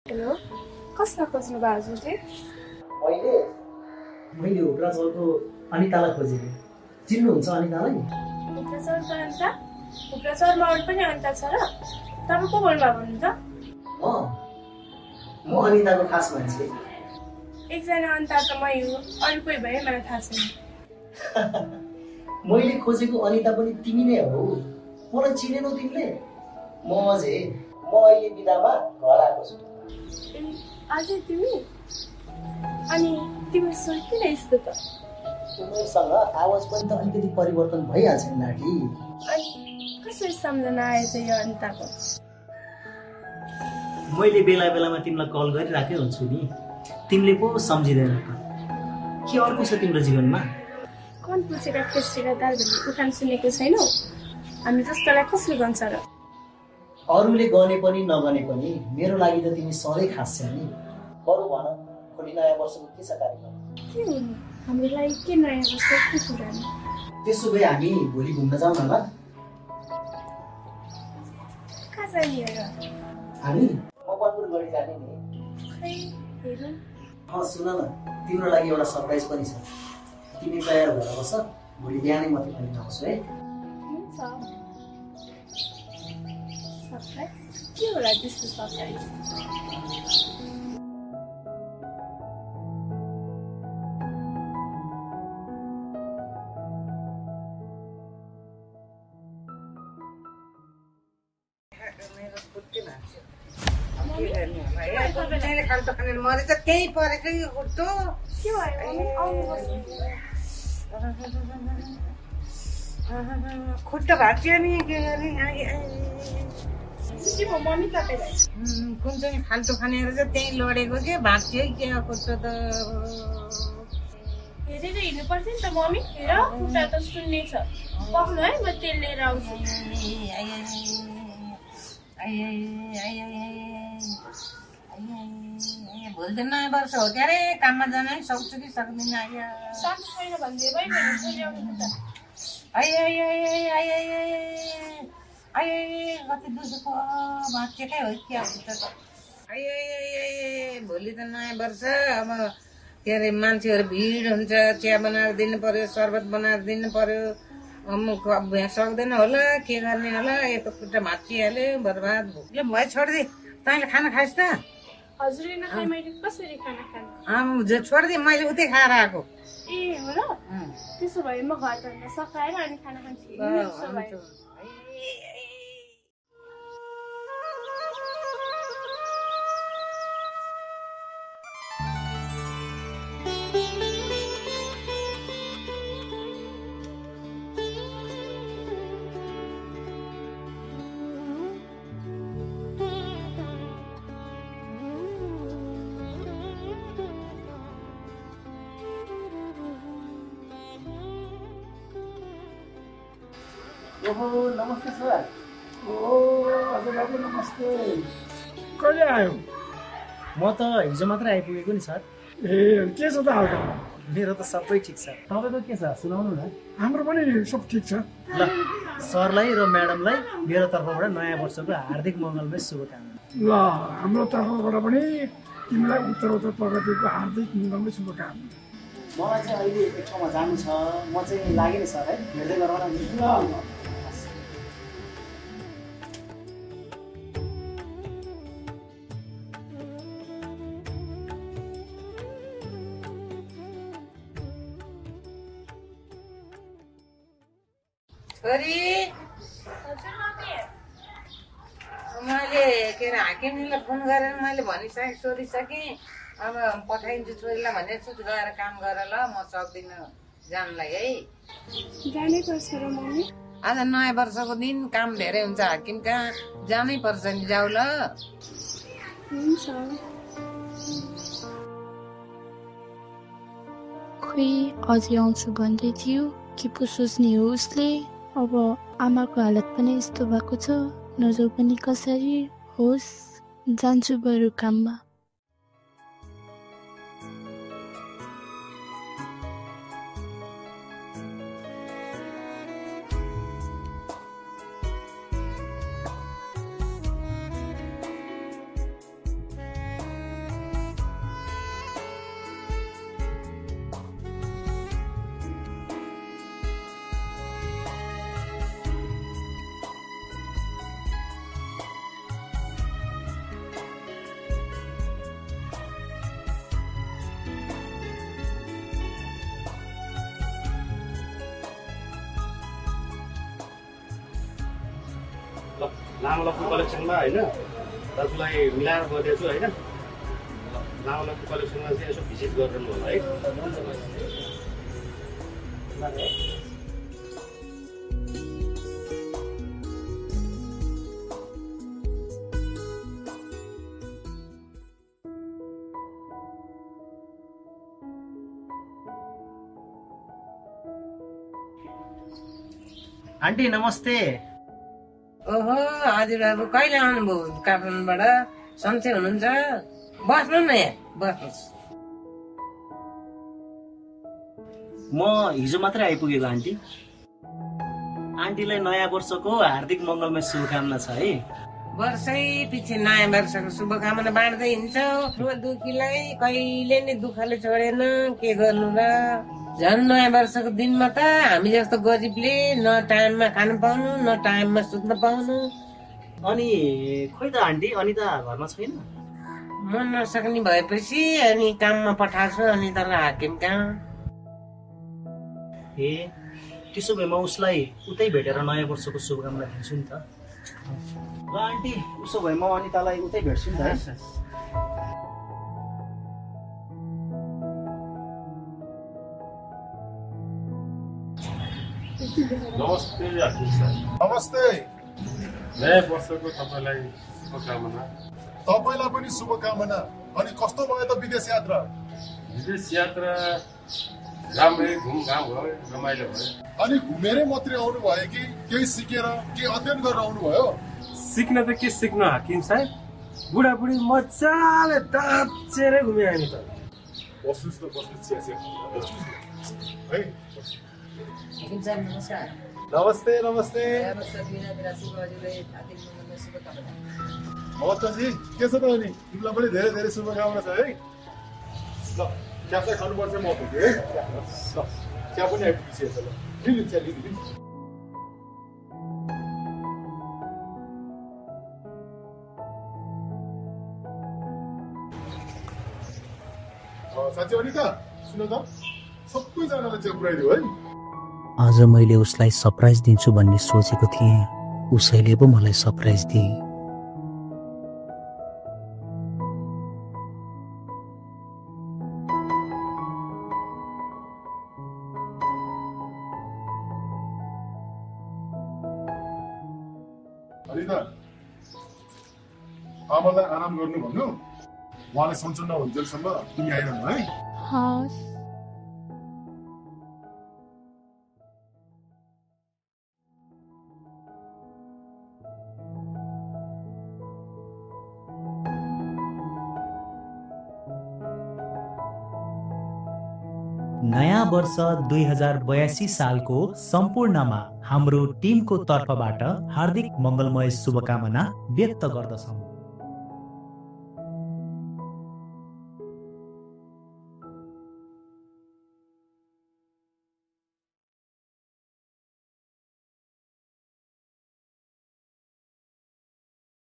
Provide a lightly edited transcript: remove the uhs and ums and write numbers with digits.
Hello कसलाई खोज्नु भयो हजुरले? मैले उप्राचलको अनितालाई खोजेको। चिन्नुहुन्छ अनितालाई? उप्राचलको अनिता? उप्राचलमा अरू पनि अनिता छ र? तपाईँ को बोल्नु भएको भन्नु त? म अनिताको खास मान्छे। एकजना अनिता त मै हो, अरू कोही भए मलाई थाहा छैन। मैले खोजेको अनिता पनि तिमी नै हो। मलाई चिनेनौ तिमीले? म अहिले बिदामा घर आएको छु। ए अझै तिमी? अनि तिम्रो स्वर किन यस्तो त? उमेरसँग आवाज पनि त अलिकति परिवर्तन भइहाल्छ नि लाठी। अनि कसरी सम्झना आयो त यो अनिताको? मैले बेला बेलामा तिमीलाई कल गरिराखेकै हुन्छु नि, तिमीले पो सम्झिँदैन त। के अर्को छ तिम्रो जीवनमा? कन पुछेका केस्टीका दाल भन्ने उखान सुनेको छैनौ? हामी जस्तोलाई कसले गन्छ र? अरूले गने पनि नगने पनि मेरो लागि त तिमी सधैँ खास छ नि। बरु भन, भोलि नयाँ वर्षको के छ कार्यक्रम? के हुनु, हाम्रो लागि के नयाँ वर्ष के कुरा? त्यसो भए हामी भोलि घुम्न जाउँ न ल? कहाँ जाने र? हामी मकवानपुर गढी जाने नि। खै हेरौँ। सुन न, तिम्रो लागि एउटा सरप्राइज पनि छ। तिमी तयार भएर बस, भोलि बिहानै म तिमीलाई आउँछु है। हुन्छ। सरप्राइज? के होला त्यस्तो सरप्राइज? केही परेको यो खुट्टो के खुट्टो भाँच्यो नि। के गर्ने? मम्मी तपाईँलाई कुन चाहिँ फाल्टो खाने रहेछ, त्यही लडेको के भाँच्यो के खुट्टो त। हेरेर हिँड्नु पर्थ्यो नि त मम्मी। हेर खुट्टा त सुन्ने छ। पक्नु है, म तेल लिएर आउँछु। भोलि त नयाँ वर्ष हो क्या रे, काममा जान नि सक्छु कि सक्दिनँ। सक्छु छैन भनिदिए भोलि आउनु त। कति दुखेको भाँचेकै हो क्या खुट्टा त। भोलि त नयाँ वर्ष, अब के अरे मान्छेहरू भिड हुन्छ, चिया बनाएर दिनु पर्यो, शरबत बनाएर दिनु पर्यो। सक्दैन होला, के गर्ने होला। यो त खुट्टा भाँचिहाल्यो, बर्बाद भयो। भयो छोडिदिए, तैँले खाना खाइस् त? हजुरले नखाए मैले कसरी खाना खानु? छोडिदिएँ, मैले उतै खाएर आएको। ए हो र? त्यसो भए म घर धन्दा सकाएर अनि खाना खान्छु। ओहो नमस्ते सर। हजुर बाबु नमस्ते। कहिले आयो? म त हिजो मात्रै आइपुगेको नि सर। ए के छ त हालखबर? मेरो त सबै ठिक छ। तपाईँको के छ सुनाउनु न। हाम्रो पनि सब ठिक छ। ल सरलाई र म्याडमलाई मेरो तर्फबाट नयाँ वर्षको हार्दिक मङ्गलमय शुभकामना। ल हाम्रो तर्फबाट पनि तिमीलाई उत्तरोत्तर प्रगतिको हार्दिक मङ्गलमय शुभकामना। मलाई चाहिँ अहिले एक ठाउँमा जानु छ, म चाहिँ लागेँ नि सर है, हेर्दै गरौँ न। ल छोरी, मैले के अरे हाकिमले फोन गरेर मैले भनिसकेँ, सोधिसकेँ। अब पठाइदिन्छु छोरीलाई भनेर छु, गएर काम गर ल, म सक्दिनँ जानलाई है। जानै पर्छ र मम्मी। आज नयाँ वर्षको दिन काम धेरै हुन्छ हाकिम कहाँ, जानै पर्छ नि, जाऊ ल। हुन्छ। खोइ अझै आउँछु भन्दै थियो, के पो सोच्ने हो उसले। अब आमाको हालत पनि यस्तो भएको छ, नजाऊ पनि कसरी। होस् जान्छु बरु काममा। लामालक्ष्मी कलेक्सनमा होइन दाजुलाई मिलाएर गरिदिएको छु होइन लामालक्ष्मी कलेक्सनमा चाहिँ यसो भिजिट गरिरहनु होला है आन्टी नमस्ते। ओहो हजुरबाबु कहिले आउनुभयो काठमाडौँबाट? सन्चै हुनुहुन्छ? बस्नु न यहाँ बस्नुहोस्। म हिजो मात्रै आइपुगेको आन्टी। आन्टीलाई नयाँ वर्षको हार्दिक मङ्गलमय शुभकामना छ है। वर्षै पछि नयाँ वर्षको शुभकामना बाँड्दै हिँड्छौ। दुखीलाई कहिले नि दुःखले छोडेन, के गर्नु र। झन् नयाँ वर्षको दिनमा त हामी जस्तो गरिबले न टाइममा खानु पाउनु न टाइममा सुत्न पाउनु। अनि खोइ त आन्टी अनिता घरमा छैन? म नसक्ने भएपछि अनि काममा पठाएको छु अनि तल हाकिम कहाँ। ए त्यसो भए म उसलाई उतै भेटेर नयाँ वर्षको शुभकामना दिन्छु नि त। ल आन्टी उसो भए म अनितालाई उतै भेट्छु नि त है। नमस्ते हाकिम सर। नमस्ते। नयाँ वर्षको तपाईँलाई शुभकामना। तपाईँलाई पनि शुभकामना। अनि कस्तो भयो त विदेश यात्रा? विदेश यात्रा राम्रै घुमघाम भयो, रमाइलो भयो। अनि घुमेरै मात्रै आउनु भयो कि केही सिकेर के अध्ययन गरेर आउनु भयो? सिक्न त के सिक्नु हाकिम साहब, बुढाबुढी मजाले दाचेरै घुमे हामी त। बस्नुहोस् न बस्नुहोस्, चिया चिया बस्नुहोस् है। हाकिम साहब नमस्कार। नमस्ते नमस्ते। महत्त्वजी के छ त अनि? तिमीलाई पनि धेरै धेरै शुभकामना छ है। ल चिया चाहिँ खानुपर्छ म पुगेँ है। ल चिया पनि आइपुगिसकेछ। ल लिनु चिया लिनु। साँच्चै अनिता सुन त, सबैजनालाई चिया पुऱ्याइदियो है। आज मैले उसलाई सरप्राइज दिन्छु भन्ने सोचेको थिएँ, उसैले पो मलाई सरप्राइज दिए। अनिता आमालाई आराम गर्नु भन्नु, उहाँलाई सन्चो नहुन्जेलसम्म तिमी आइरहनु है। हस्। नयाँ वर्ष 2082 सालको सम्पूर्णमा हाम्रो टिमको तर्फबाट हार्दिक मङ्गलमय शुभकामना व्यक्त गर्दछौँ।